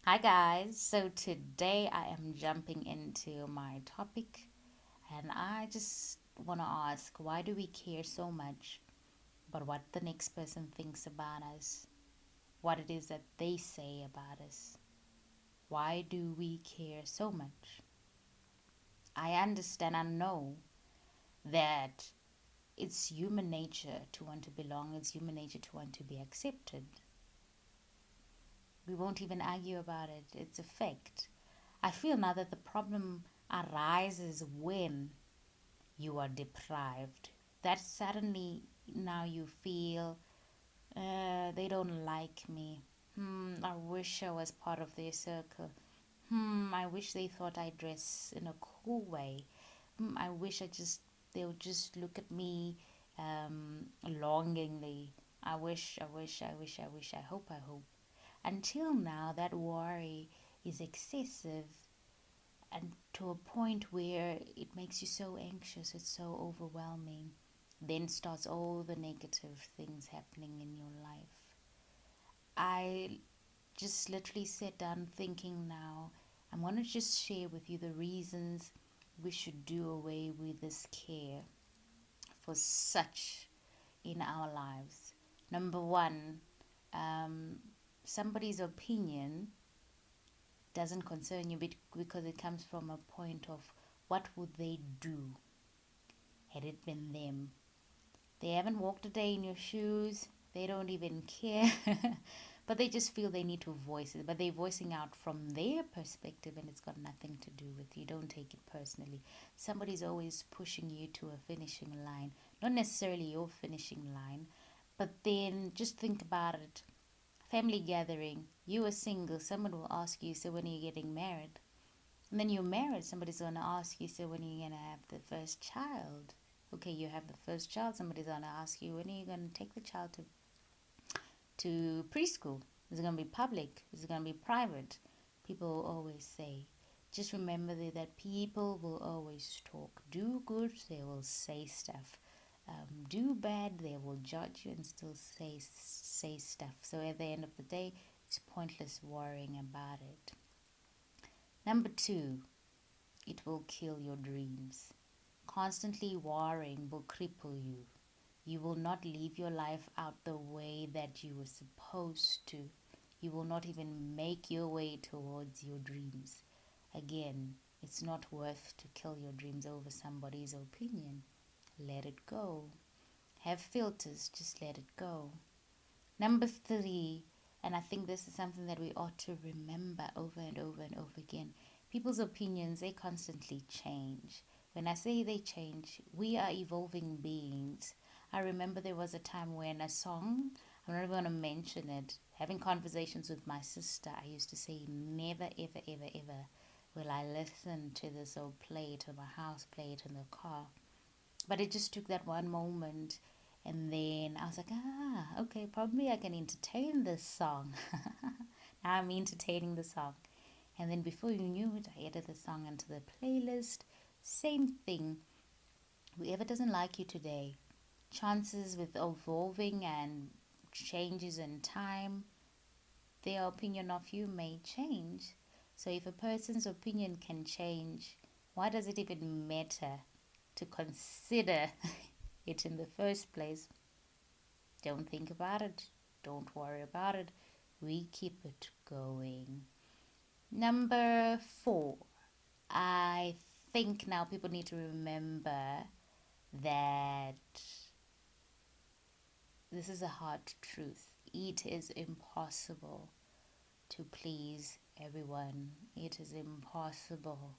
Hi guys, so today I am jumping into my topic and I just want to ask, why do we care so much about what the next person thinks about us, what it is that they say about us? Why do we care so much? I understand, I know that it's human nature to want to belong, it's human nature to want to be accepted. We won't even argue about it, it's a fact. I feel now that the problem arises when you are deprived. That suddenly now you feel they don't like me. I wish I was part of their circle. I wish they thought I dress in a cool way. I wish they would just look at me longingly. I hope, I hope. Until now, that worry is excessive and to a point where it makes you so anxious, it's so overwhelming. Then starts all the negative things happening in your life. I just literally sat down thinking now, I'm going to just share with you the reasons we should do away with this care for such in our lives. Number one, um, somebody's opinion doesn't concern you because it comes from a point of what would they do had it been them. They haven't walked a day in your shoes, they don't even care, but they just feel they need to voice it. But they're voicing out from their perspective and it's got nothing to do with you. Don't take it personally. Somebody's always pushing you to a finishing line, not necessarily your finishing line, but then just think about it. Family gathering, you are single, someone will ask you, so when are you getting married? And then you're married, somebody's going to ask you, so when are you going to have the first child? Okay, you have the first child, somebody's going to ask you, when are you going to take the child to preschool? Is it going to be public? Is it going to be private? People will always say, just remember that people will always talk. Do good, they will say stuff. Do bad, they will judge you and still say stuff. So at the end of the day, it's pointless worrying about it. Number two, it will kill your dreams. Constantly worrying will cripple you. You will not live your life out the way that you were supposed to. You will not even make your way towards your dreams. Again, it's not worth to kill your dreams over somebody's opinion. Let it go. Have filters, just let it go. Number three, and I think this is something that we ought to remember over and over and over again. People's opinions, they constantly change. When I say they change, we are evolving beings. I remember there was a time when a song, I'm not going to mention it, having conversations with my sister, I used to say, never, ever, ever, ever will I listen to this or play it in my house, play it in the car. But it just took that one moment. And then I was like, okay, probably I can entertain this song. Now I'm entertaining the song. And then before you knew it, I added the song onto the playlist. Same thing. Whoever doesn't like you today, chances with evolving and changes in time, their opinion of you may change. So if a person's opinion can change, why does it even matter to consider it in the first place? Don't think about it. Don't worry about it. We keep it going. Number four, I think now people need to remember that this is a hard truth. It is impossible to please everyone. It is impossible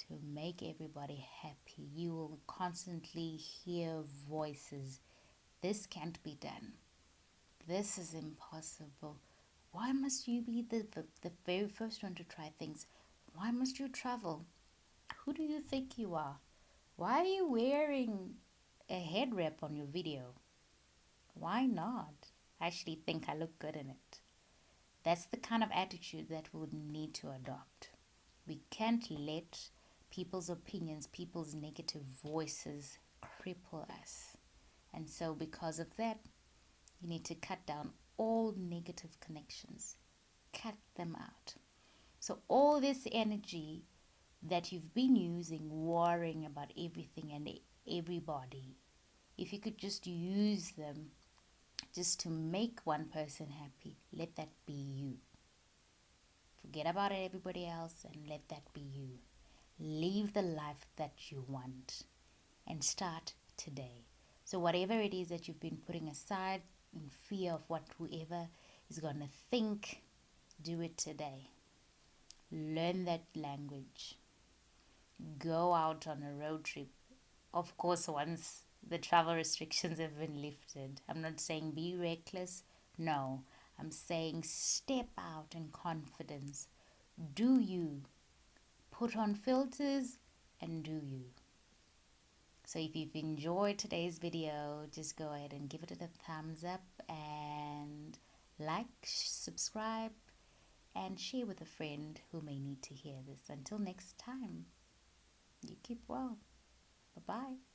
to make everybody happy. You will constantly hear voices. This can't be done. This is impossible. Why must you be the very first one to try things? Why must you travel? Who do you think you are? Why are you wearing a head wrap on your video? Why not? I actually think I look good in it. That's the kind of attitude that we would need to adopt. We can't let people's opinions, people's negative voices cripple us. And so, because of that, you need to cut down all negative connections. Cut them out. So all this energy that you've been using worrying about everything and everybody, if you could just use them just to make one person happy, let that be you. Forget about everybody else and let that be you. Live the life that you want and start today. So whatever it is that you've been putting aside in fear of what whoever is going to think, do it today. Learn that language. Go out on a road trip. Of course, once the travel restrictions have been lifted. I'm not saying be reckless. No, I'm saying step out in confidence. Do you. Put on filters and do you. So if you've enjoyed today's video, just go ahead and give it a thumbs up and like, subscribe, and share with a friend who may need to hear this. Until next time, you keep well. Bye-bye.